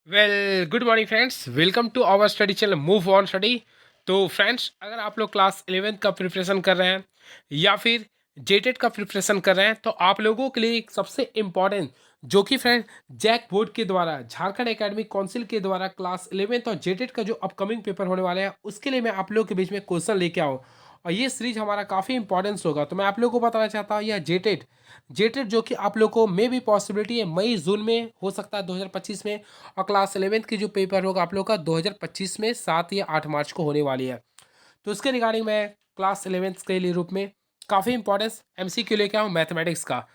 Good morning friends, welcome to our study channel move on study. तो friends, अगर आप लोग क्लास 11th का प्रिपरेशन कर रहे हैं या फिर जेटेट का प्रिपरेशन कर रहे हैं तो आप लोगों के लिए एक सबसे इम्पॉर्टेंट जो कि फ्रेंड जैक बोर्ड के द्वारा झारखंड एकेडमिक काउंसिल के द्वारा क्लास 11th और जेटेट का जो अपकमिंग पेपर होने वाले हैं उसके लिए मैं आप लोगों के बीच में क्वेश्चन लेके आऊँ। और ये सीरीज हमारा काफ़ी इंपॉर्टेंस होगा, तो मैं आप लोगों को बताना चाहता हूँ यह जेटेट जेटेट जो कि आप लोग को मे भी पॉसिबिलिटी है मई जून में हो सकता है 2025 में। और क्लास 11th की जो पेपर होगा आप लोग का 2025 में 7 या 8 मार्च को होने वाली है। तो इसके रिगार्डिंग मैं क्लास 11th के लिए रूप में काफ़ी इंपॉर्टेंस एमसीक्यू लेके आऊँ मैथमेटिक्स का।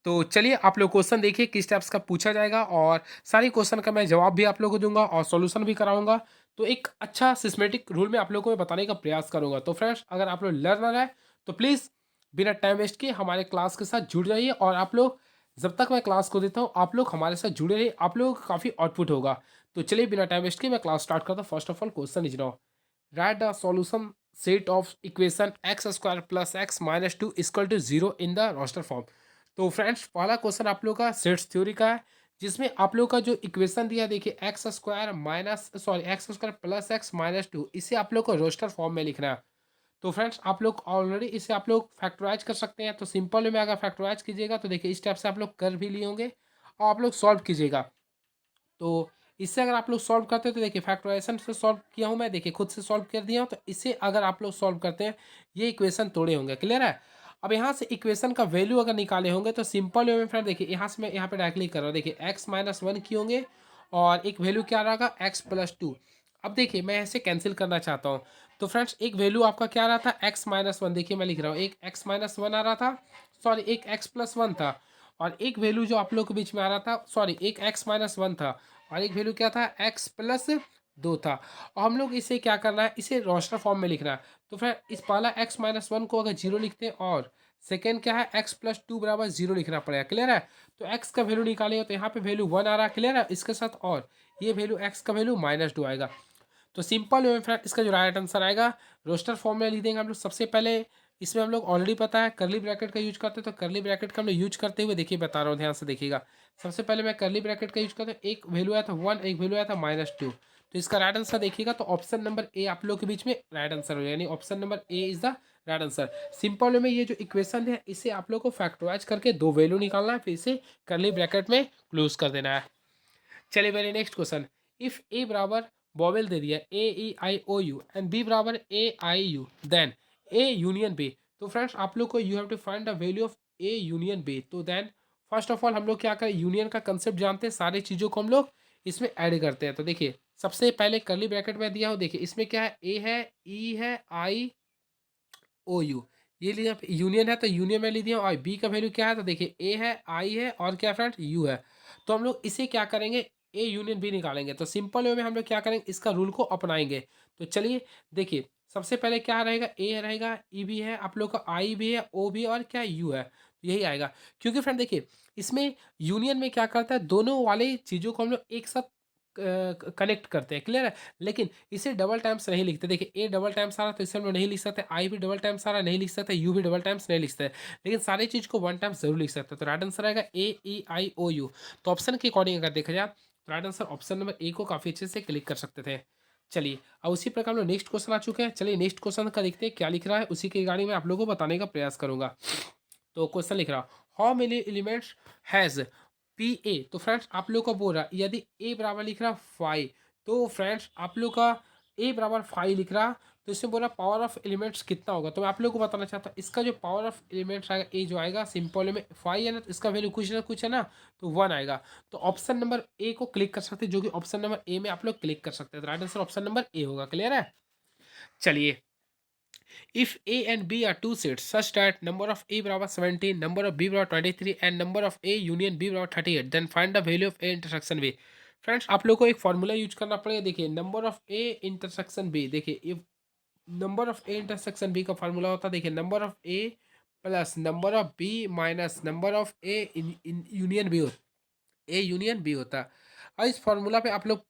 तो चलिए आप लोग क्वेश्चन देखिए किस टाइप्स का पूछा जाएगा, और सारी क्वेश्चन का मैं जवाब भी आप लोगों को दूंगा और सॉल्यूशन भी कराऊंगा। तो एक अच्छा सिस्टमेटिक रूल में आप लोगों को मैं बताने का प्रयास करूंगा। तो फ्रेंड्स, अगर आप लोग लर्नर है तो प्लीज़ बिना टाइम वेस्ट किए हमारे क्लास के साथ जुड़ जाइए, और आप लोग जब तक मैं क्लास को देता हूँ आप लोग हमारे साथ जुड़े रहिए, आप लोगों को काफ़ी आउटपुट होगा। तो चलिए बिना टाइम वेस्ट किए मैं क्लास स्टार्ट करता हूँ। First of all question is now, write the solution set of equation x square plus x minus two equal to zero in the roster form. तो फ्रेंड्स, पहला क्वेश्चन आप लोग का sets theory का है, जिसमें आप लोग का जो इक्वेशन दिया देखिए x square minus sorry x square plus x minus to, इसे आप लोग को रोस्टर फॉर्म में लिखना है। तो फ्रेंड्स, आप लोग ऑलरेडी इसे आप लोग फैक्टराइज कर सकते हैं। तो सिंपल वे में अगर फैक्टराइज कीजिएगा तो देखिए इस टाइप से आप लोग कर भी लिए होंगे, और आप लोग सॉल्व कीजिएगा। तो इससे अगर आप लोग सॉल्व करते हैं तो देखिए फैक्टराइजेशन से सॉल्व किया हूँ मैं, देखिए खुद से सॉल्व कर दिया हूँ। तो इसे अगर आप लोग सॉल्व करते हैं ये इक्वेशन तोड़े होंगे, क्लियर है। अब यहाँ से इक्वेशन का वैल्यू अगर निकाले होंगे तो सिंपल वे में फ्रेंड देखिए यहाँ से मैं यहाँ पे डायरेक्टली कर रहा हूँ, देखिए एक्स माइनस वन की होंगे और एक वैल्यू क्या रहेगा एक्स प्लस टू। अब देखिए मैं ऐसे कैंसिल करना चाहता हूँ। तो फ्रेंड्स, एक वैल्यू आपका क्या रहा था एक्स माइनस वन, देखिए मैं लिख रहा हूँ एक एक्स माइनस वन आ रहा था, सॉरी एक एक्स प्लस वन था। और एक वैल्यू जो आप लोग के बीच में आ रहा था, सॉरी एक एक्स माइनस वन था, और एक वैल्यू क्या था एक्स प्लस दो था। और हम लोग इसे क्या करना है, इसे रोस्टर फॉर्म में लिखना है। तो फिर इस पहला एक्स माइनस वन को अगर जीरो लिखते हैं, और सेकेंड क्या है एक्स प्लस टू बराबर जीरो लिखना पड़ेगा, क्लियर है। तो एक्स का वैल्यू निकालेंगे तो यहाँ पे वैल्यू वन आ रहा है, क्लियर है इसके साथ, और ये वैल्यू एक्स का वैल्यू माइनस टू आएगा। तो सिंपल वे में फ्रेंड इसका जो राइट आंसर आएगा रोस्टर फॉर्म में लिख देंगे हम लोग। सबसे पहले इसमें हम लोग ऑलरेडी पता है करली ब्रैकेट का यूज करते हैं, तो करली ब्रैकेट का हम लोग यूज करते हुए देखिए बता रहा हूँ, ध्यान से देखिएगा। सबसे पहले मैं करली ब्रैकेट का यूज करता हूँ, एक वैल्यू आया था वन, एक वैल्यू आया था माइनस टू। तो इसका राइट आंसर देखिएगा तो ऑप्शन नंबर ए आप लोग के बीच में राइट आंसर हो, यानी option number A is the right answer. Simple way में ये जो इक्वेशन है इसे आप लोग को फैक्टराइज करके दो वैल्यू निकालना है, फिर इसे करली ब्रैकेट में क्लोज कर देना है। चलिए मेरे नेक्स्ट क्वेश्चन, इफ ए बराबर बॉवेल दे दिया a e i o u and B बराबर a i u, then A union B. तो फ्रेंड्स, आप लोग को you have to find the value of A union B. तो देन फर्स्ट ऑफ ऑल हम लोग क्या करें, यूनियन का कंसेप्ट जानते हैं, सारी चीज़ों को हम लोग इसमें ऐड करते हैं। तो देखिए सबसे पहले करली ब्रैकेट में दिया हो, देखिए इसमें क्या है ए है ई है आई ओ यू, ये लिया यूनियन है तो यूनियन में ले दिया। और बी का वैल्यू क्या है, तो देखिए ए है आई है और क्या फ्रेंड यू है। तो हम लोग इसे क्या करेंगे, ए यूनियन बी निकालेंगे। तो सिंपल वे में हम लोग क्या करेंगे, इसका रूल को अपनाएंगे। तो चलिए देखिए सबसे पहले क्या रहेगा, ए रहेगा, ई भी है, आप लोग का आई भी है, ओ भी है, और क्या यू है, तो यही आएगा। क्योंकि फ्रेंड देखिए इसमें यूनियन में क्या करता है, दोनों वाले चीज़ों को हम लोग एक साथ कनेक्ट करते हैं, क्लियर है। लेकिन इसे डबल टाइम्स नहीं लिखते, देखिए ए डबल टाइम्स आ रहा तो इसे हम लोग नहीं लिख सकते, आई भी डबल टाइम्स आ रहा नहीं लिख सकते, यू भी डबल टाइम्स नहीं लिख सकते, लेकिन सारी चीज़ को वन टाइम्स जरूर लिख सकते हैं। तो राइट आंसर आएगा ए ई आई ओ यू। तो ऑप्शन के अकॉर्डिंग अगर देखा जाए तो right answer option number A को काफ़ी अच्छे से क्लिक कर सकते थे। चलिए अब उसी प्रकार हम लोग नेक्स्ट क्वेश्चन आ चुके हैं, चलिए नेक्स्ट क्वेश्चन का देखते हैं क्या लिख रहा है, उसी के रिगार्डिंग में आप लोगों को बताने का प्रयास करूंगा। तो क्वेश्चन लिख रहा, how many elements has P A. तो फ्रेंड्स आप लोग को बोल रहा यदि ए बराबर लिख रहा फाइव, तो फ्रेंड्स आप लोग का ए बराबर फाइव लिख रहा, तो इसमें बोला पावर ऑफ एलिमेंट्स कितना होगा। तो मैं आप लोग को बताना चाहता हूँ इसका जो पावर ऑफ एलिमेंट्स आएगा ए जो आएगा सिंपल में फाइव है ना, तो इसका वैल्यू कुछ ना कुछ है ना, तो वन आएगा। तो ऑप्शन नंबर ए को क्लिक कर सकते हैं, जो कि ऑप्शन नंबर ए में आप लोग क्लिक कर सकते हैं। तो राइट आंसर ऑप्शन नंबर ए होगा, क्लियर है। चलिए, if A and B are two sets such that number of A बराबर 17, number of B बराबर 23 and number of A union B बराबर 38, then find the value of A intersection B। Friends आप लोग को एक formula use करना पड़ेगा, देखिए number of A intersection B, देखिए if number of A intersection B का फार्मूला होता है, देखिए number of A plus number of B minus number of A union B, A union B होता है। और इस फॉर्मूला पे आप लोग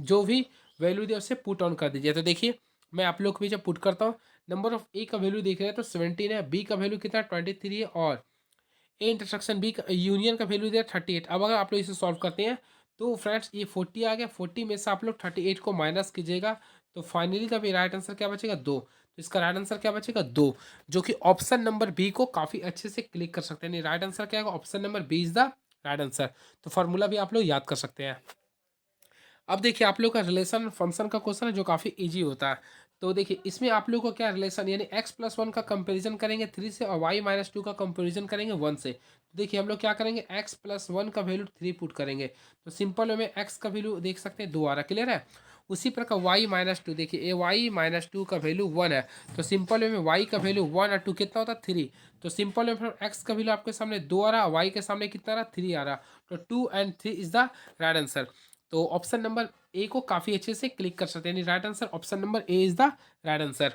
जो भी वैल्यू दिया उसे पुट ऑन कर दीजिए। तो देखिए मैं आप लोग के बीच पुट करता हूँ, नंबर ऑफ ए का वैल्यू देख रहे हैं तो 17 है, बी का वैल्यू कितना 23 है, और ए इंटरसेक्शन बी का यूनियन का वैल्यू दिया 38। अब अगर आप लोग इसे सॉल्व करते हैं तो फ्रेंड्स ये 40 आ गया, 40 में से आप लोग 38 को माइनस कीजिएगा तो फाइनली का भी राइट आंसर क्या बचेगा, 2। तो इसका राइट आंसर क्या बचेगा, 2, जो कि ऑप्शन नंबर बी को काफ़ी अच्छे से क्लिक कर सकते हैं। नहीं, राइट आंसर क्या है, option number B is the right answer. तो फार्मूला भी आप लोग याद कर सकते हैं। अब देखिए आप लोग का रिलेशन फंक्शन का क्वेश्चन है जो काफ़ी इजी होता है। तो देखिए इसमें आप लोग को क्या रिलेशन, यानी x+1 का कंपैरिजन करेंगे 3 से और y-2 का कंपैरिजन करेंगे 1 से। तो देखिए हम लोग क्या करेंगे, x+1 का वैल्यू 3 पुट करेंगे तो सिंपल वे में x का वैल्यू देख सकते हैं 2 आ रहा, क्लियर है। उसी प्रकार y-2, देखिए ये y-2 का वैल्यू 1 है तो सिंपल वे में y का वैल्यू 1 और 2 कितना होता है, 3। तो सिंपल वे में x का वैल्यू आपके सामने 2 आ रहा, y के सामने कितना आ रहा, 3 आ रहा। तो 2 and 3 is the right answer. तो ऑप्शन नंबर ए को काफ़ी अच्छे से क्लिक कर सकते हैं, right answer option number A is the right answer.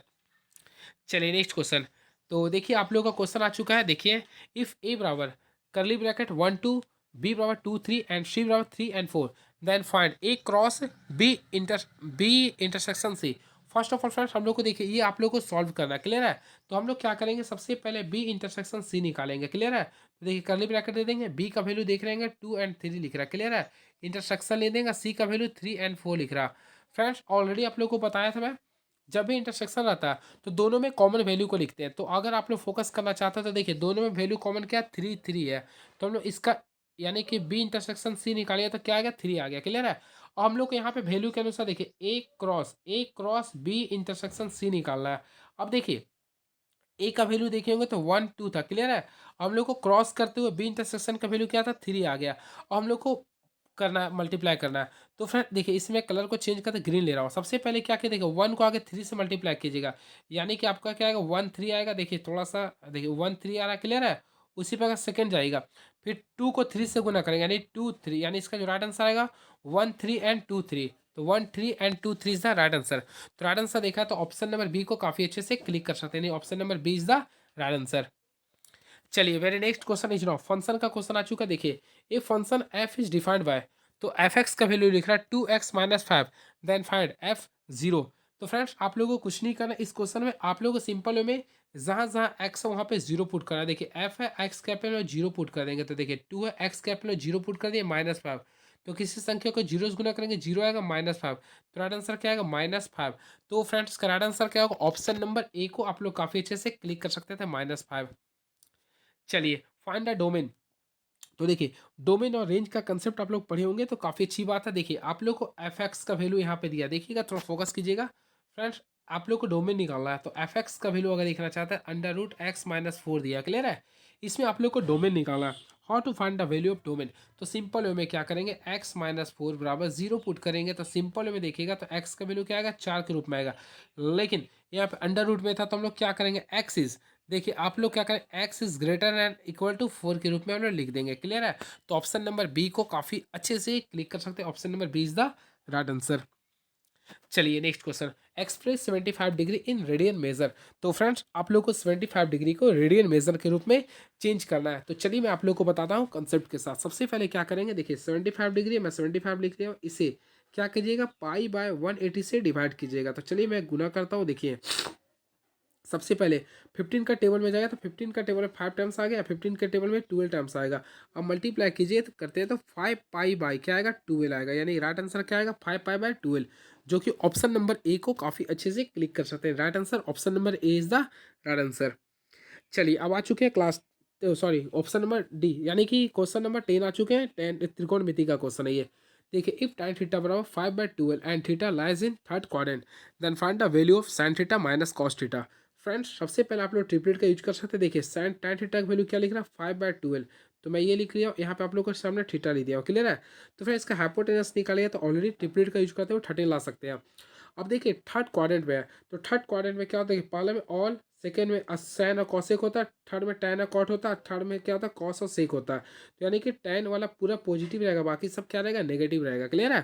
चलिए नेक्स्ट क्वेश्चन। तो देखिए आप लोगों का क्वेश्चन आ चुका है, देखिए इफ ए बराबर करली ब्रैकेट 1 2, बी बराबर 2 3 एंड सी बराबर 3 and 4, then find A cross B intersection C. First of all friends हम लोग को देखिए ये आप लोग को सॉल्व करना है, क्लियर है। तो हम लोग क्या करेंगे, सबसे पहले बी इंटरसेक्शन सी निकालेंगे, क्लियर है। तो देखिए करली ब्रैकेट दे देंगे, बी का वैल्यू देख रहे हैं 2 एंड 3 लिख रहा है, क्लियर है। इंटरसेक्शन ले देंगे, सी का वैल्यू 3 एंड 4 लिख रहा। फ्रेंड्स ऑलरेडी आप लोग को बताया था मैं, जब भी इंटरसेक्शन रहता है तो दोनों में कॉमन वैल्यू को लिखते हैं। तो अगर आप लोग फोकस करना चाहते हैं तो देखिए दोनों में वैल्यू कॉमन क्या है, 3 3 है। तो हम लोग इसका यानी कि बी इंटरसेक्शन सी निकालिए तो क्या आ गया, 3 आ गया, क्लियर है। और हम लोग को यहाँ पे वैल्यू के अनुसार देखिए ए क्रॉस बी इंटरसेक्शन सी निकालना है। अब देखिए ए का वैल्यू देखे होंगे तो 1 2 था, क्लियर है। हम लोग को क्रॉस करते हुए बी इंटरसेक्शन का वैल्यू क्या था, 3 आ गया। और हम लोग को करना है, मल्टीप्लाई करना है। तो फ्रेंड देखिए इसमें कलर को चेंज करके ग्रीन ले रहा हूँ। सबसे पहले क्या किया, देखिए 1 को आगे 3 से मल्टीप्लाई कीजिएगा, यानी कि आपका क्या आएगा, 1 3 आएगा। देखिए थोड़ा सा देखिए 1 3 आ रहा है, क्लियर है। उसी प्रकार सेकंड जाएगा, फिर 2 को 3 से गुना करेंगे यानी 2 3, यानी इसका जो राइट आंसर आएगा 1 3 एंड 2 3। तो 1 3 and 2 3 is the right answer. तो राइट आंसर देखा तो ऑप्शन नंबर बी को काफी अच्छे से क्लिक कर सकते हैं, option number B is the right answer. चलिए very next question is now function का क्वेश्चन आ चुका है। देखिए A function F is defined by, तो एफ एक्स का वैल्यू लिख रहा है 2x-5, देन फाइंड एफ 0। तो फ्रेंड्स आप लोगों को कुछ नहीं करना इस क्वेश्चन में, आप लोगों को सिंपल वे में जहाँ जहाँ एक्स है वहाँ पे 0 पुट करना है। देखिए एफ है, एक्स कैपिटल में 0 पुट कर देंगे तो देखिए 2 है, एक्स कैपिटल में 0 पुट कर दिए -5। तो किसी संख्या को 0 से गुना करेंगे 0 आएगा -5। तो राइट आंसर क्या आएगा, -5। तो फ्रेंड्स का राइट आंसर क्या होगा, ऑप्शन नंबर ए को आप लोग काफ़ी अच्छे से क्लिक कर सकते थे, -5। चलिए फाइंड द डोमेन। तो देखिए डोमेन और रेंज का कंसेप्ट आप लोग पढ़े होंगे तो काफ़ी अच्छी बात है। देखिए आप लोग को एफ एक्स का वैल्यू यहाँ पे दिया, देखिएगा थोड़ा फोकस कीजिएगा फ्रेंड्स। आप लोग को डोमेन निकालना है तो एफ एक्स का वैल्यू अगर देखना चाहते हैं √x-4 दिया, क्लियर है। इसमें आप लोग को डोमेन निकालना है। How to find the value of domain, तो सिंपल वे में क्या करेंगे, x-4 बराबर 0 पुट करेंगे तो सिंपल वे में देखिएगा तो x का वैल्यू क्या आएगा, 4 के रूप में आएगा। लेकिन यहाँ पे अंडर रूट में था तो हम लोग क्या करेंगे, x इज, देखिए आप लोग क्या करें, x is greater and equal to 4 के रूप में हम लोग लिख देंगे, क्लियर है। तो ऑप्शन नंबर बी को काफ़ी अच्छे से क्लिक कर सकते हैं, option number B is the right answer. चलिए next question, express 75 degree in radian measure. तो फ्रेंड्स आप लोग को 75 डिग्री को रेडियन मेजर के रूप में चेंज करना है। तो चलिए मैं आप लोग को बताता हूँ कंसेप्ट के साथ। सबसे पहले क्या करेंगे, देखिए 75 डिग्री मैं 75 लिख रहा हूँ, इसे क्या कीजिएगा, पाई/180 से डिवाइड कीजिएगा। तो चलिए मैं गुना करता हूँ। देखिए सबसे पहले 15 का टेबल में जाएगा तो 15 का टेबल में 5 टाइम्स आ गया, 15 के टेबल में 12 टाइम्स आएगा। अब मल्टीप्लाई कीजिए तो करते हैं तो 5 पाई बाई क्या आएगा, 12 आएगा, यानी राइट आंसर क्या आएगा, 5 पाई बाई 12, जो कि ऑप्शन नंबर ए को काफ़ी अच्छे से क्लिक कर सकते हैं। Right answer option number A is the right answer. चलिए अब आ चुके हैं class, sorry option number D, यानी कि क्वेश्चन नंबर 10 आ चुके हैं। 10 त्रिकोणमिति का क्वेश्चन है ये। देखिए इफ tan थीटा बराबर 5/12 and theta lies in third quadrant, then find the value of sin theta minus cos theta. Friends सबसे पहले आप लोग ट्रिपलेट का यूज कर सकते हैं। देखिए sin tan थीटा का वैल्यू क्या लिख रहा है, 5/12। तो मैं ये लिख लिया हूँ, यहाँ पे आप लोग को सामने थीटा लिख दिया हूँ, क्लियर है। तो फिर इसका हाइपोटेनस निकालिए तो ऑलरेडी ट्रिपलेट का यूज करते हुए 13 ला सकते हैं। अब देखिए थर्ड क्वाड्रेंट में है तो थर्ड क्वाड्रेंट में क्या होता है कि पहले में ऑल, सेकेंड में सैन और कॉसेक होता है, थर्ड में टैन और कॉट होता है, थर्ड में क्या होता है, कॉस और सेक होता है। तो यानी कि टैन वाला पूरा पॉजिटिव रहेगा, बाकी सब क्या रहेगा, नेगेटिव रहेगा, क्लियर है।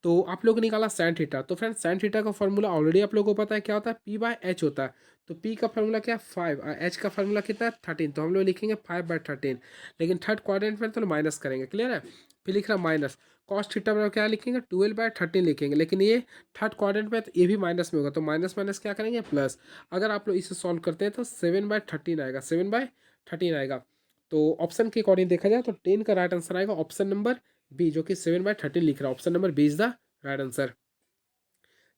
तो आप लोग निकाला सैन थीटा। तो फ्रेंड सैन थीटा का फॉर्मूला ऑलरेडी आप लोगों को पता है क्या होता है, p/h होता है। तो p का फॉर्मूला क्या है, 5 और h का फॉर्मूला कितना है, 13। तो हम लोग लिखेंगे 5/13। लेकिन थर्ड क्वाड्रेंट में तो माइनस करेंगे, क्लियर है। फिर लिख रहा माइनस कॉस थीटा में क्या लिखेंगे, 12/13 लिखेंगे। लेकिन ये थर्ड क्वाड्रेंट में तो ये भी माइनस में होगा, तो माइनस माइनस क्या करेंगे, प्लस। अगर आप लोग इसे सॉल्व करते हैं तो 7/13 आएगा, 7/13 आएगा। तो ऑप्शन के अकॉर्डिंग देखा जाए तो 10 का राइट आंसर आएगा ऑप्शन नंबर बी, जो कि 7/13 लिख रहा है। Option number B is the right answer.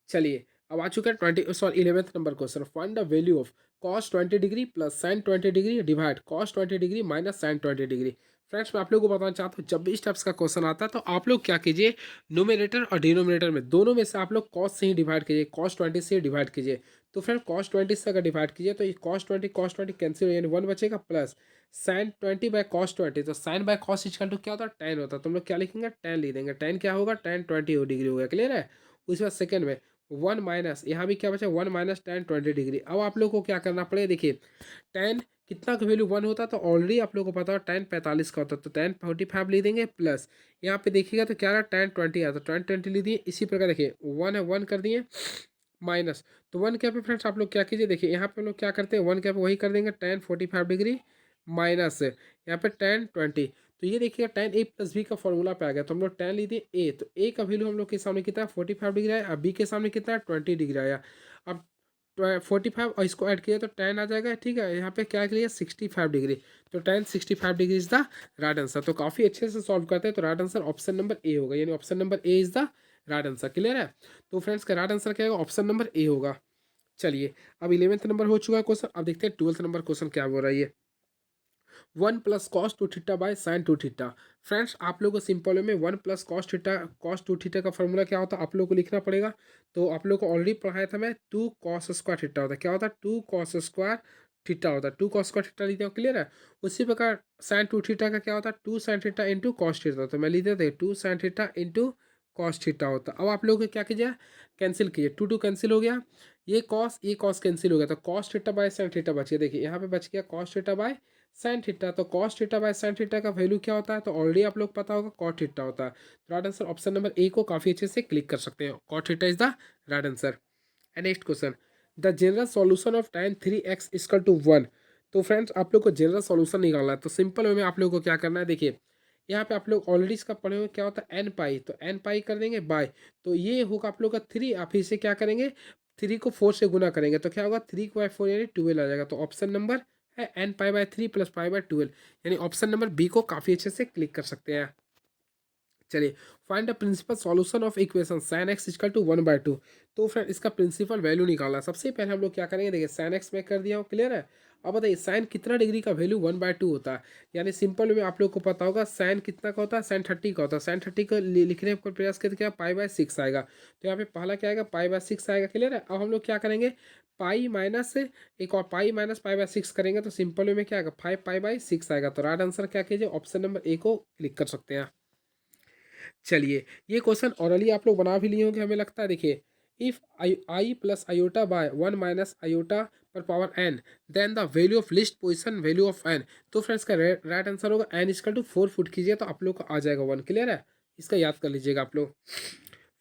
चलिए अब आ चुका है 11th number question. Find the value of cos 20 degree plus sin 20 degree divide cos 20 degree minus sin 20 degree. Friends मैं आप लोगों को बताना चाहता हूँ, जब भी इस टाइप्स का क्वेश्चन आता है तो आप लोग क्या कीजिए, न्यूमरेटर और डिनोमिनेटर में दोनों में से आप लोग cos से ही डिवाइड कीजिए, cos 20 से डिवाइड कीजिए। तो फ्रेंड cos 20 से अगर डिवाइड कीजिए तो ये cos 20 कैंसिल यानी 1 बचेगा, प्लस sin 20 बाय cos 20, तो sin by cos equal to क्या होता है, tan होता है। तो हम लोग क्या लिखेंगे, tan लिख देंगे। tan क्या होगा, tan 20 डिग्री हो गया। क्लियर है। उसके बाद सेकेंड में 1 माइनस, यहाँ भी क्या बचा, 1 माइनस tan 20 डिग्री। अब आप लोग को क्या करना पड़ेगा, देखिए tan कितना का वैल्यू 1 होता है, तो ऑलरेडी आप लोग को पता है tan 45 का होता है, तो tan 45 लिख देंगे, प्लस यहाँ पे देखिएगा तो क्या रहा, tan 20 आता है, tan 20 लिख दिए। इसी प्रकार देखिए 1 है, 1 कर दिए, माइनस, तो 1 क्या पे फ्रेंड्स आप लोग क्या कीजिए, देखिए यहाँ पे हम लोग क्या करते हैं, 1 क्या पे वही कर देंगे tan 45 डिग्री माइनस यहाँ पे tan 20। तो ये देखिएगा tan a प्लस बी का फॉर्मूला पे आ गया, तो हम लोग tan ली दिए a, तो a का वैल्यू हम लोग के सामने कितना है, 45 डिग्री आया। अब b के सामने कितना है, 20 डिग्री आया। अब 45 और इसको ऐड किया तो tan आ जाएगा। ठीक है, यहाँ पे क्या लिया, 65 डिग्री, तो tan 65 degree is the right answer. तो काफ़ी अच्छे से सॉल्व करते हैं, तो राइट आंसर ऑप्शन नंबर ए होगा, यानी option number A is the right answer. Clear है। तो फ्रेंड्स का राइट आंसर क्या होगा, ऑप्शन नंबर ए होगा। चलिए अब 11th नंबर हो चुका है क्वेश्चन, अब देखते हैं 12th नंबर क्वेश्चन क्या हो रहा है। 1 plus cos two theta by sign to theta. Friends आप लोगों को सिंपल वे में 1 प्लस कॉस टू थीटा का फॉर्मूला क्या होता है आप लोग को लिखना पड़ेगा। तो आप लोग को ऑलरेडी पढ़ाया था मैं, 2 कॉस स्क्वायर थीटा होता है। क्या होता है, 2 कॉस स्क्वायर थीटा होता है, 2 कॉस स्क्वायर थीटा लिखते हो। क्लियर है। उसी प्रकार साइन टू थीटा का क्या होता है, 2 sine theta into cos theta. तो मैं लिख देता हूँ 2 sine theta into cos theta होता है। अब आप लोग क्या कीजिए, कैंसिल कीजिए, 2 कैंसिल हो गया, ये कॉस कैंसिल हो गया, तो cos theta by sine theta बचिए। देखिए यहाँ पे बच गया cos theta by sine theta. तो cos theta by sine theta का वैल्यू क्या होता है, तो ऑलरेडी आप लोग पता होगा कॉट थीटा होता है। तो right answer option number A को काफी अच्छे से क्लिक कर सकते हैं, cot theta is the right answer. And next question, the general solution of tan 3x equal to 1। तो फ्रेंड्स आप लोग को जनरल सॉल्यूशन निकालना है, तो सिंपल वे में आप लोग को क्या करना है, देखिए यहाँ पे आप लोग ऑलरेडी इसका पढ़े हुए क्या होता है एन पाई, तो एन पाई कर देंगे बाय, तो ये होगा आप लोग का 3। आप इसे क्या करेंगे, 3 को 4 से गुना करेंगे, तो क्या होगा 3/4 यानी 12 आ जाएगा। तो ऑप्शन नंबर है n pi by 3 plus pi by 12, यानी ऑप्शन नंबर बी को काफ़ी अच्छे से क्लिक कर सकते हैं। चलिए find the principal solution of equation sine x equal to 1/2। तो फ्रेंड इसका प्रिंसिपल वैल्यू निकालना है। सबसे पहले हम लोग क्या करेंगे, देखिए साइन एक्स में कर दिया हूँ। क्लियर है। अब बताइए साइन कितना डिग्री का वैल्यू 1/2 होता है, यानी सिंपल में आप लोग को पता होगा साइन कितना का होता है, साइन 30 का होता है। साइन 30 को लिखने का प्रयास करते क्या, पाई/6 आएगा। तो यहाँ पे पहला क्या आएगा, पाई/6 आएगा। क्लियर है। अब हम लोग क्या करेंगे, पाई माइनस एक और पाई माइनस पाई/6 करेंगे, तो सिंपल में क्या आएगा, 5 पाई/6 आएगा। तो राइट आंसर क्या कीजिए, ऑप्शन नंबर ए को क्लिक कर सकते हैं। चलिए ये क्वेश्चन ऑरली आप लोग बना भी लिए होंगे हमें लगता है। देखिए if i plus iota by 1 minus iota पर power N, then the value of list position value of N. तो फ्रेंड्स का राइट आंसर होगा एन इक्वल टू 4 फुट कीजिए तो आप लोग को आ जाएगा 1। क्लियर है। इसका याद कर लीजिएगा आप लोग।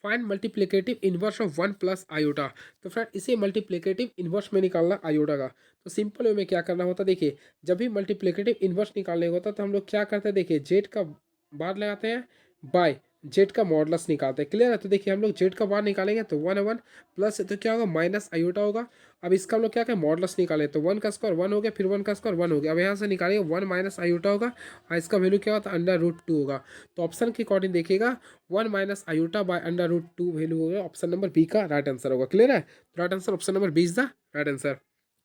फाइंड मल्टीप्लिकेटिव इनवर्स ऑफ 1 प्लस आयोटा। तो फ्रेंड इसे मल्टीप्लिकेटिव इनवर्स में निकालना आयोटा का। तो सिंपल वे में क्या करना होता है, देखिए जब भी मल्टीप्लिकेटिव इनवर्स निकालने होता है तो हम लोग क्या करते हैं, देखिए जेड का बार लगाते हैं बाय जेड का मॉडलस निकालते हैं। क्लियर है। तो देखिए हम लोग जेड का बार निकालेंगे तो 1/1 प्लस तो क्या होगा माइनस आयोटा होगा। अब इसका हम लोग क्या करें, मॉडलस निकालें, तो 1 का स्क्वायर 1 हो गया, फिर 1 का स्क्वायर 1 हो गया। अब यहाँ से निकालेंगे 1 माइनस आयोटा होगा और इसका वैल्यू क्या होता है, √2 होगा। तो ऑप्शन के अकॉर्डिंग देखिएगा 1 माइनस आयोटा बाय √2 वैल्यू होगा, ऑप्शन नंबर बी का राइट आंसर होगा। क्लियर है। Right answer option number B is the right answer.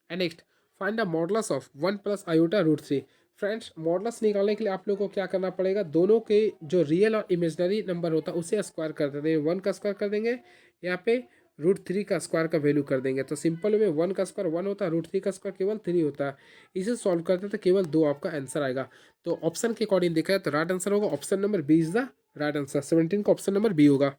And next find the modulus of 1 प्लस आयोटा √3। फ्रेंड्स मॉडलस निकालने के लिए आप लोग को क्या करना पड़ेगा, दोनों के जो रियल और इमेजनरी नंबर होता है उसे स्क्वायर कर देते हैं। 1 का स्क्वायर कर देंगे, यहाँ पे √3 का स्क्वायर का वैल्यू कर देंगे। तो सिंपल में 1 का स्क्वायर 1 होता है, √3 का स्क्वायर केवल 3 होता है। इसे सॉल्व करते हैं तो केवल 2 आपका आंसर आएगा। तो ऑप्शन के अकॉर्डिंग देखा है तो राइट आंसर होगा option number B is the right answer. 17 का ऑप्शन नंबर बी होगा।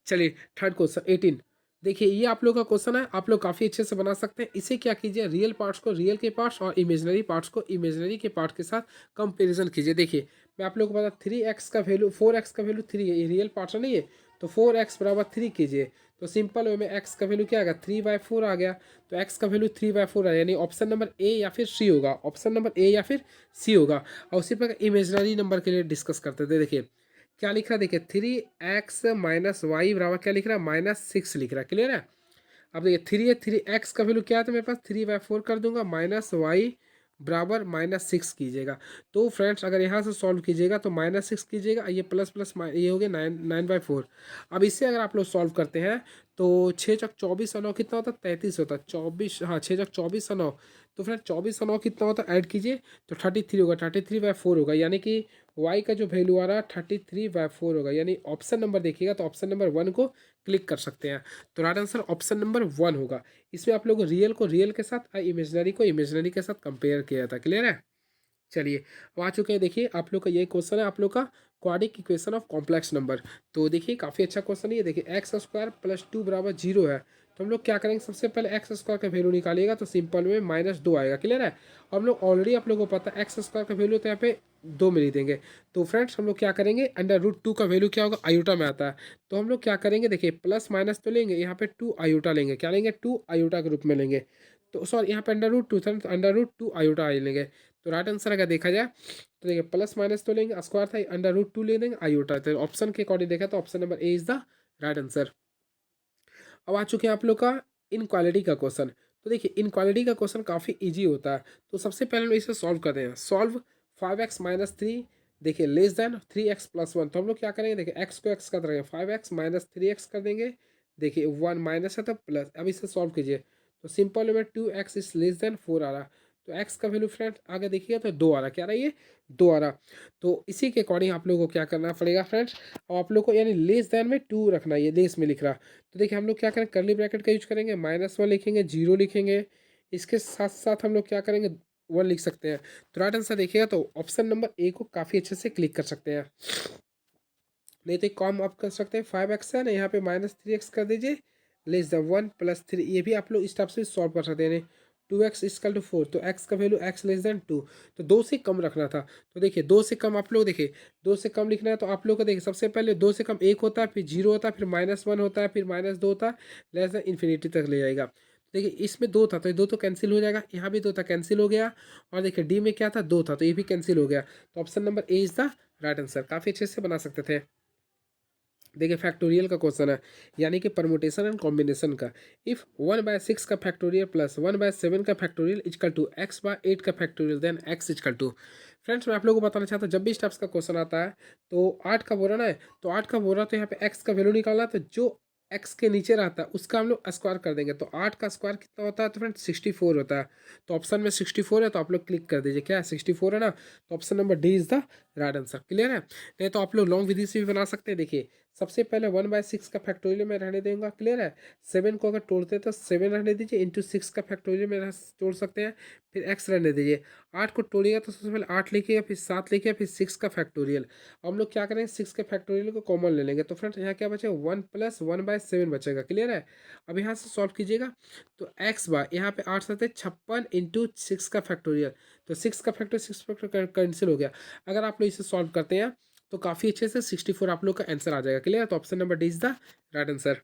चलिए थर्ड क्वेश्चन 18। देखिए ये आप लोग का क्वेश्चन है, आप लोग काफ़ी अच्छे से बना सकते हैं। इसे क्या कीजिए, रियल पार्ट्स को रियल के पार्ट्स और इमेजनरी पार्ट्स को इमेजनरी के पार्ट के साथ कंपैरिजन कीजिए। देखिए मैं आप लोग को बता 3x का वैल्यू 4x का वैल्यू 3 है, ये रियल पार्ट्स नहीं है। तो 4x बराबर 3 कीजिए, तो सिंपल वे में x का वैल्यू क्या आ गया, 3/4 आ गया। तो x का वैल्यू 3/4 है, यानी ऑप्शन नंबर ए या फिर सी होगा, ऑप्शन नंबर ए या फिर सी होगा। और उसी प्रकार इमेजनरी नंबर के लिए डिस्कस करते थे। देखिए क्या लिख रहा है, देखिए 3x माइनस वाई बराबर क्या लिख रहा है, -6 लिख रहा है। क्लियर है। अब देखिए 3 है, 3x का वैल्यू क्या है, तो मेरे पास 3/4 कर दूंगा माइनस वाई बराबर -6 कीजिएगा। तो फ्रेंड्स अगर यहाँ से सॉल्व कीजिएगा तो -6 कीजिएगा, ये प्लस प्लस ये हो गया 9/4। अब इससे अगर आप लोग सॉल्व करते हैं तो 6 × 24 और 9 कितना होता है, 33 होता है। 24, हाँ 6 × 24 और 9, तो फ्रेंड 24 और 9 कितना होता है, ऐड कीजिए तो 33 होगा, 33/4 होगा, यानी कि y का जो वैल्यू आ रहा है 33/4 होगा। यानी ऑप्शन नंबर देखिएगा तो ऑप्शन नंबर 1 को क्लिक कर सकते हैं। तो राइट आंसर ऑप्शन नंबर 1 होगा। इसमें आप लोग रियल को रियल के साथ और इमेजनरी को इमेजनरी के साथ कंपेयर किया था। क्लियर है। चलिए अब आ चुके हैं, देखिए आप लोग का ये क्वेश्चन है आप लोग का quadric equation of complex number. तो देखिए काफ़ी अच्छा क्वेश्चन है ये। देखिए x² + 2 = 0 है, तो हम लोग क्या करेंगे, सबसे पहले x² का वैल्यू निकालिएगा तो सिंपल में -2 आएगा। क्लियर है। और हम लोग ऑलरेडी आप लोगों को पता है x² का वैल्यू तो यहाँ पे 2 में लिख देंगे। तो फ्रेंड्स हम लोग क्या करेंगे, √2 का वैल्यू क्या होगा, आयोटा में आता है। तो हम लोग क्या करेंगे, देखिए प्लस माइनस तो लेंगे, यहाँ पे 2 आयोटा लेंगे। क्या लेंगे, 2 आयोटा के रूप में लेंगे। तो सॉरी यहाँ पे √2 था तो √2 आयोटा लेंगे। तो राइट आंसर अगर देखा जाए तो देखिए प्लस माइनस तो लेंगे, स्क्वायर था, √2 ले लेंगे, आयोटा। तो ऑप्शन के अकॉर्डिंग देखा तो option number A is the right answer. अब आ चुके हैं आप लोग का इनक्वालिटी का क्वेश्चन। तो देखिए इनक्वालिटी का क्वेश्चन काफ़ी इजी होता है। तो सबसे पहले हम इसे सॉल्व करते हैं। सॉल्व 5x - 3 देखिए लेस देन 3x + 1। तो हम लोग क्या करेंगे, देखिए x को x कर देंगे, 5x - 3x कर देंगे। देखिए 1 माइनस है तो प्लस। अब इसे सॉल्व कीजिए तो सिंपल में 2x इज लेस देन 4 आ रहा। तो x का वैल्यू फ्रेंड आगे देखिएगा तो 2 आ रहा। क्या रहा, ये 2 आ रहा। तो इसी के अकॉर्डिंग आप लोगों को क्या करना पड़ेगा फ्रेंड्स, और आप लोग को यानी लेस देन में 2 रखना है, ये लेस में लिख रहा। तो देखिए हम लोग क्या करेंगे, कर्ली ब्रैकेट का यूज करेंगे, -1 लिखेंगे, 0 लिखेंगे। इसके साथ साथ हम लोग क्या करेंगे, 1 लिख सकते हैं। तो राइट आंसर देखिएगा तो ऑप्शन नंबर ए को काफ़ी अच्छे से क्लिक कर सकते हैं। नहीं तो एक काम आप कर सकते हैं, 5x है ना, यहाँ पे -3x कर दीजिए, लेस द 1 + 3। ये भी आप लोग इस टाइप से सॉल्व कर सकते हैं। 2x = 4, तो x का वैल्यू x लेस देन 2, तो 2 से कम रखना था। तो देखिए 2 से कम आप लोग देखिए 2 से कम लिखना है तो आप लोग को देखिए सबसे पहले 2 से कम 1 होता है, फिर 0 होता है, फिर -1 होता है, फिर -2 होता है, लेस देन इन्फिनिटी तक ले जाएगा। देखिए इसमें 2 था तो ये 2 तो कैंसिल हो जाएगा, यहाँ भी 2 था कैंसिल हो गया, और देखिए डी में क्या था, 2 था तो ये भी कैंसिल हो गया। तो option number A is the right answer. काफ़ी अच्छे से बना सकते थे। देखिए फैक्टोरियल का क्वेश्चन है, यानी कि परमुटेशन एंड कॉम्बिनेशन का। इफ 1/6 का फैक्टोरियल प्लस 1/7 का फैक्टोरियल इक्वल टू x/8 का factorial then x equal to. Friends मैं आप लोगों को बताना चाहता हूँ, जब भी इस टाइप्स का क्वेश्चन आता है तो 8 का बोला ना है, तो 8 का बोला तो यहाँ पे x का वैल्यू निकालना है, तो जो x के नीचे रहता है उसका हम लोग स्क्वायर कर देंगे। तो 8 का स्क्वायर कितना होता है, तो फ्रेंड्स 64 होता है। तो ऑप्शन में 64 है तो आप लोग क्लिक कर दीजिए, क्या है 64 है ना, तो option number D is the right answer. Clear है। नहीं तो आप लोग लॉन्ग विधि से भी बना सकते हैं। देखिए सबसे पहले 1/6 का फैक्टोरियल में रहने देंगे। क्लियर है। 7 को अगर तोड़ते हैं तो 7 रहने दीजिए, इंटू 6 का फैक्टोरियल में तोड़ सकते हैं, फिर x रहने दीजिए। 8 को तोड़िएगा तो सबसे पहले 8 लिखिएगा, फिर 7 लिखिएगा, फिर 6 का फैक्टोरियल। हम लोग क्या करेंगे, 6 के फैक्टोरियल को कॉमन ले लेंगे। तो फ्रेंड्स यहाँ क्या बचेगा, 1 + 1/7 बचेगा। क्लियर है। अब यहाँ से सॉल्व कीजिएगा तो x/, यहाँ पे 8 7 56 इंटू 6 का फैक्टोरियल। तो 6 का फैक्टोरियल 6 फैक्टोरियल कैंसिल हो गया। अगर आप लोग इसे सॉल्व करते हैं तो काफ़ी अच्छे से 64 आप लोग का आंसर आ जाएगा। क्लियर। तो option number D is the right answer.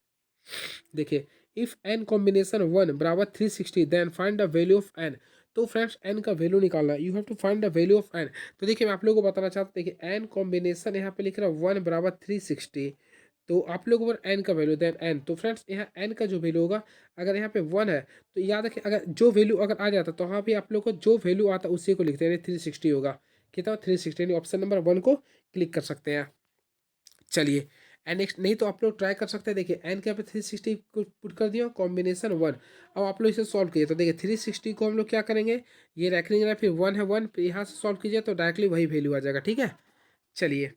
देखिए if n combination 1 = 360 then find the value of n। तो फ्रेंड्स n का वैल्यू निकालना है, you have to find the value of n। तो देखिए मैं आप लोगों को बताना चाहता हूँ, देखिए n कॉम्बिनेशन यहाँ पे लिख रहा है 1 = 360। तो आप लोगों पर n का वैल्यू देन n। तो फ्रेंड्स यहाँ n का जो वैल्यू होगा, अगर यहाँ पे 1 है तो याद रखिए, अगर जो वैल्यू अगर आ जाता तो वहाँ पे आप लोग को जो वैल्यू आता उसी को लिखते हैं, 360 होगा। कितना 360, यानी ऑप्शन नंबर 1 को क्लिक कर सकते हैं। चलिए एन नेक्स्ट, नहीं तो आप लोग ट्राई कर सकते हैं। देखिए एन के यहाँ पे 360 को पुट कर दिया, कॉम्बिनेशन 1। अब आप लोग इसे सॉल्व कीजिए तो देखिए 360 को हम लोग क्या करेंगे, ये रैकलिंग है, फिर 1 है 1, फिर यहाँ से सॉल्व कीजिए तो डायरेक्टली वही वैल्यू आ जाएगा। ठीक है। चलिए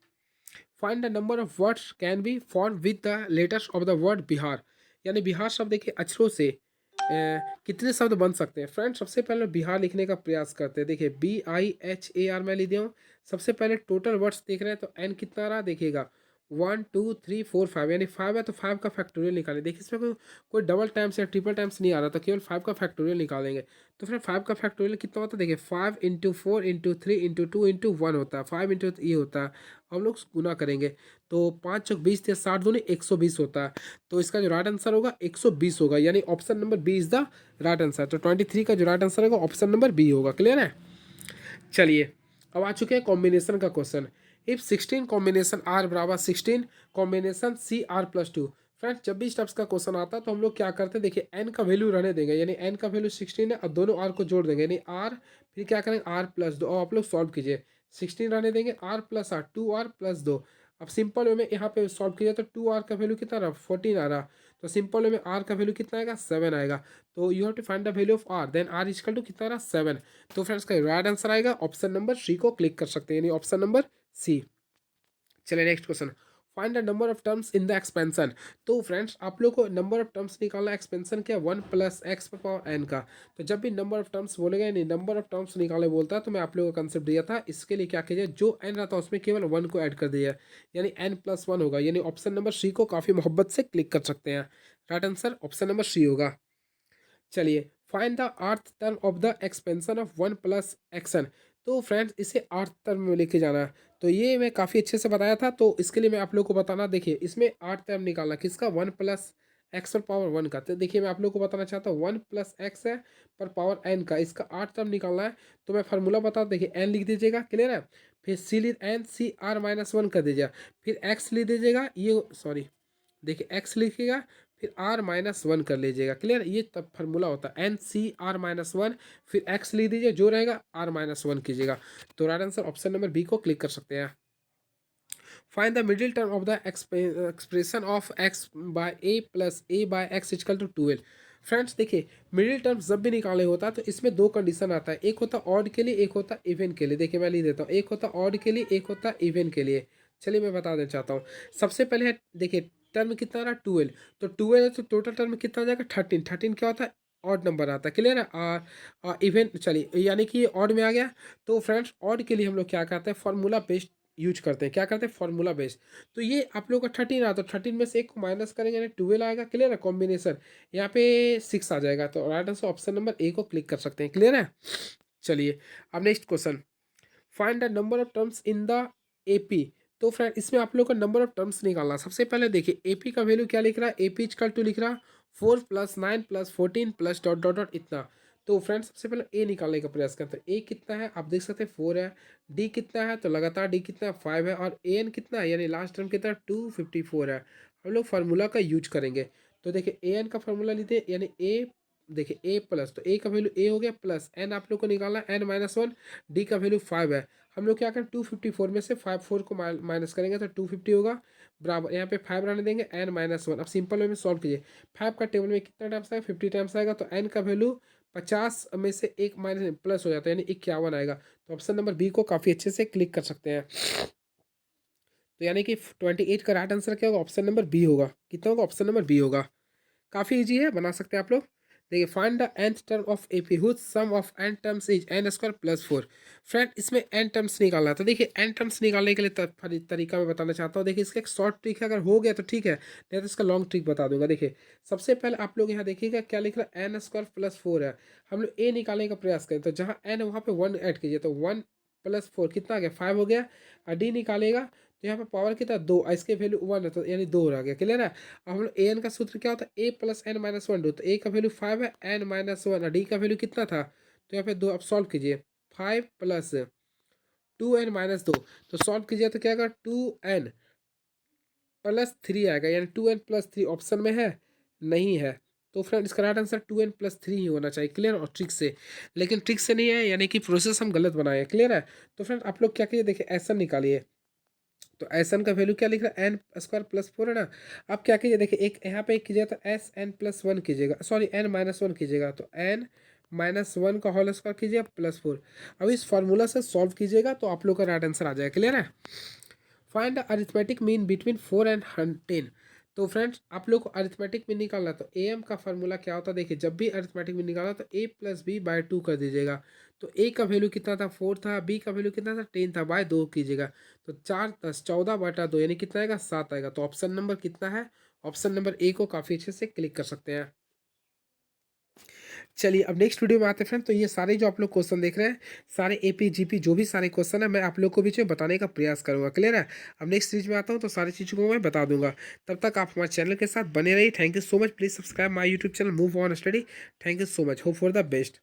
find the number of words can be form with the letters of the word Bihar. यानी बिहार शब्द देखिए अक्षरों से कितने शब्द बन सकते हैं। फ्रेंड सबसे पहले बिहार लिखने का प्रयास करते हैं। देखिए BIHAR मैं लिख दिया हूँ। सबसे पहले टोटल वर्ड्स देख रहे हैं तो एन कितना रहा देखिएगा, 1 2 3 4 5, यानी 5 है तो 5 का फैक्टोरियल निकालें। देखिए इसमें कोई डबल टाइम्स या ट्रिपल टाइम्स नहीं आ रहा था, केवल 5 का फैक्टोरियल निकालेंगे। तो फिर 5 का फैक्टोरियल कितना होता है, देखिए 5 × 4 × 3 × 2 × 1 होता है, 5 इंटू ये होता है। हम लोग गुना करेंगे तो 5 चौक 20 या 60 दूनी 120 होता है। तो इसका जो राइट आंसर होगा 120 होगा, यानी option number B is the right answer. तो 23 का जो राइट आंसर होगा ऑप्शन नंबर बी होगा। क्लियर है। चलिए अब आ चुके हैं कॉम्बिनेशन का question. If 16 combination R = 16 combination CR + 2। फ्रेंड्स जब भी स्टेप्स का क्वेश्चन आता है तो हम लोग क्या करते हैं, देखिए एन का वैल्यू रहने देंगे, यानी एन का वैल्यू 16 है, अब दोनों आर को जोड़ देंगे यानी आर, फिर क्या करेंगे आर प्लस 2, और आप लोग सॉल्व कीजिए। 16 रहने देंगे, आर प्लस आर, 2r+2। अब सिंपल वे में यहाँ पे सॉल्व कीजिए तो 2r का वैल्यू कितना रहा, 14 आ रहा। तो सिंपल वे में r का वैल्यू कितना आएगा, 7 आएगा। तो you have to find the value of r, then r equal to कितना रहा, 7। तो फ्रेंड्स का राइट आंसर आएगा ऑप्शन नंबर सी को क्लिक कर सकते हैं, यानी ऑप्शन नंबर सी। चलिए next question, find the number of terms in the expansion. तो फ्रेंड्स आप लोग को नंबर ऑफ टर्म्स निकालना, एक्सपेंशन क्या, 1 + x पर पावर n का। तो जब भी नंबर ऑफ टर्म्स बोलेगा यानी नंबर ऑफ टर्म्स निकालने बोलता है, तो मैं आप लोगों को कंसेप्ट दिया था, इसके लिए क्या कीजिए, जो n रहता है उसमें केवल 1 को ऐड कर दिया, यानी n+1 होगा, यानी ऑप्शन नंबर सी को काफ़ी मोहब्बत से क्लिक कर सकते हैं। Right answer option number C होगा। चलिए find the rth term of the expansion of 1 + xn। तो फ्रेंड्स इसे आर्थ टर्म में लेके जाना है, तो ये मैं काफ़ी अच्छे से बताया था, तो इसके लिए मैं आप लोग को बताना, देखिए इसमें आर्थ टर्म निकालना किसका, 1 + x पर पावर 1 का। तो देखिए मैं आप लोग को बताना चाहता हूँ 1 + x है पर पावर n का, इसका आर्थ टर्म निकालना है। तो मैं फार्मूला बता, देखिए n लिख दीजिएगा, क्लियर है। फिर c लिख n c r-1 कर दीजिएगा, फिर x लिख दीजिएगा, ये सॉरी देखिए x लिखिएगा, फिर r-1 कर लीजिएगा, क्लियर। ये तब फार्मूला होता है NC r-1, फिर x लिख दीजिए, जो रहेगा r-1 कीजिएगा। तो right answer option number B को क्लिक कर सकते हैं। Find the middle term of the expression of x by a + a/x = 12। Friends देखिए मिडिल टर्म जब भी निकाले होता है तो इसमें दो कंडीशन आता है, एक होता है ऑड के लिए, एक होता है इवन के लिए। देखिए मैं लिख देता हूँ, एक होता है ऑड के लिए, एक होता है इवन के लिए। चलिए मैं बता देना चाहता हूँ। सबसे पहले है देखिए टर्म कितना रहा, 12। तो 12 है तो टोटल टर्म कितना आ जाएगा, 13। 13 क्या होता है, ऑड नंबर आता है, क्लियर है। और इवन चलिए यानी कि ये ऑड में आ गया। तो फ्रेंड्स ऑड के लिए हम लोग क्या करते हैं, फॉर्मूला बेस्ड यूज करते हैं, क्या करते हैं, फॉर्मूला बेस्ड। तो ये आप लोग का 13 रहा, तो 13 में से एक को माइनस करेंगे यानी 12 आएगा, क्लियर है। कॉम्बिनेशन यहाँ पे 6 आ जाएगा, तो right answer option number A को क्लिक कर सकते हैं, क्लियर है। चलिए अब next question, find the number of terms in the AP. तो फ्रेंड इसमें आप लोग का नंबर ऑफ टर्म्स निकालना। सबसे पहले देखिए एपी का वैल्यू क्या लिख रहा है, एपी इक्वल टू लिख रहा 4 + 9 + 14 + डॉट डॉट डॉट इतना। तो फ्रेंड सबसे पहले ए निकालने का प्रयास करते हैं। ए कितना है आप देख सकते हैं 4 है, डी कितना है तो लगातार डी कितना है 5 है, और ए एन कितना है यानी लास्ट टर्म कितना 254 है। हम लोग फार्मूला का यूज करेंगे। तो देखिए ए एन का फार्मूला लेते हैं, यानी ए देखिए ए प्लस, तो ए का वैल्यू ए हो गया, प्लस एन आप लोग को निकालना है n-1, डी का वैल्यू 5 है। हम लोग क्या करें 254 में से 4 को माइनस करेंगे तो 250 होगा, बराबर यहाँ पे 5 रहने देंगे n-1। अब सिंपल वे में सॉल्व कीजिए, 5 का टेबल में कितना टाइम्स आएगा, 50 टाइम्स आएगा, तो n का वैल्यू 50 में से एक माइनस प्लस हो जाता है यानी 51 आएगा। तो ऑप्शन नंबर बी को काफ़ी अच्छे से क्लिक कर सकते हैं। तो यानी कि 28 का राइट आंसर क्या होगा, ऑप्शन नंबर बी होगा। कितना होगा, ऑप्शन नंबर बी होगा। काफ़ी इजी है, बना सकते हैं आप लोग। देखिए find the nth term of AP whose sum of n terms is n² + 4। Friend इसमें n टर्म्स निकालना है, तो देखिए n टर्म्स निकालने के लिए तरीका मैं बताना चाहता हूँ। देखिए इसका एक शॉर्ट ट्रिक है, अगर हो गया तो ठीक है, नहीं तो इसका लॉन्ग ट्रिक बता दूंगा। देखिए सबसे पहले आप लोग यहाँ देखिएगा क्या लिख रहा है, n² + 4 है। हम लोग a निकालने का प्रयास करें, तो जहाँ n है वहाँ पे 1 ऐड कीजिए, तो 1 + 4 कितना आ गया, 5 हो गया। और डी निकालेगा तो यहाँ पे पावर कितना 2, इसके वैल्यू 1 है तो यानी 2 रह गया, क्लियर है। अब हम लोग ए एन का सूत्र क्या होता है, a + n-1 2, तो a का वैल्यू 5 है, n-1 और डी का वैल्यू कितना था, तो यहाँ पे 2। अब सॉल्व कीजिए, 5 + 2n-2, तो सॉल्व कीजिए तो क्या आएगा 2n + 3 आएगा, यानी 2n + 3 ऑप्शन में है नहीं है। तो फ्रेंड इसका राइट आंसर 2n + 3 ही होना चाहिए, क्लियर। और ट्रिक से, लेकिन ट्रिक से नहीं है, यानी कि प्रोसेस हम गलत बनाए हैं, क्लियर है। तो फ्रेंड आप लोग क्या कीजिए, देखिए ऐसा निकालिए, तो एस एन का वैल्यू क्या लिख रहा है, n² + 4 है ना। अब क्या कीजिए, देखिए एक यहाँ पे एक कीजिएगा तो SN+1 कीजिएगा, सॉरी n-1 कीजिएगा, तो n-1 का होल स्क्वायर कीजिएगा +4। अब इस फार्मूला से सॉल्व कीजिएगा तो आप लोग का राइट आंसर आ जाएगा, क्लियर है। Find the arithmetic mean between 4 and 10। तो फ्रेंड्स आप लोग को अरिथमेटिक मीन निकालना, तो ए एम का फार्मूला क्या होता है, देखिए जब भी अरिथमेटिक मीन निकालना तो a + b/2 कर दीजिएगा। तो a का वैल्यू कितना था 4 था, b का वैल्यू कितना था 10 था, बाय 2 कीजिएगा, तो 4 + 14/2 यानी कितना आएगा 7 आएगा। तो ऑप्शन नंबर कितना है, ऑप्शन नंबर ए को काफ़ी अच्छे से क्लिक कर सकते हैं। चलिए अब नेक्स्ट वीडियो में आते हैं फ्रेंड। तो ये सारे जो आप लोग क्वेश्चन देख रहे हैं, सारे एपी जीपी जो भी सारे क्वेश्चन है मैं आप लोग को बीच में बताने का प्रयास करूंगा, क्लियर है। अब नेक्स्ट सीरीज में आता हूँ तो सारी चीज़ों को मैं बता दूंगा। तब तक आप हमारे चैनल के साथ बने रहिए। Thank you so much, please subscribe my YouTube channel move on study. Thank you so much, hope for the best.